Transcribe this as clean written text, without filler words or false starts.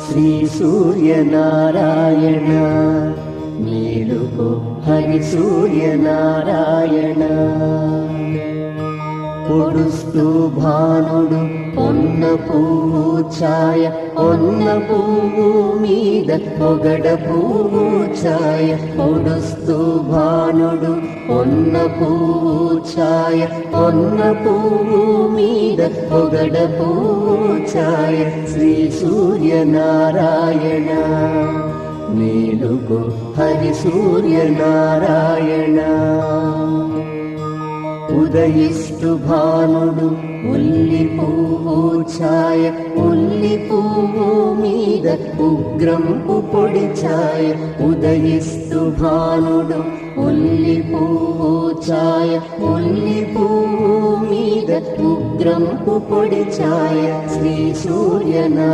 శ్రీ సూర్యనారాయణ మేలుకో హరి సూర్యనారాయణ. పొడుస్తూ భానుడు పొన్న పువ్వు ఛాయ, పొన్న పువ్వు మీద పొగడ పువ్వు ఛాయ. పొడుస్తూ భానుడు పొన్న పువ్వు ఛాయ, పొన్న పువ్వు మీద పొగడ పువ్వు ఛాయ. శ్రీ సూర్యనారాయణ మేలుకో హరి సూర్యనారాయణ. ఉదయిస్తు భానుడు ఉల్లి పువ్వు ఛాయ, ఉల్లి పువ్వు మీద ఉగ్రంపు పొడి ఛాయ. ఉదయిస్తు భానుడు ఉల్లి పువ్వు ఛాయ, ఉల్లి పువ్వు మీద ఉగ్రంపు పొడి ఛాయ. శ్రీ సూర్యనారాయణ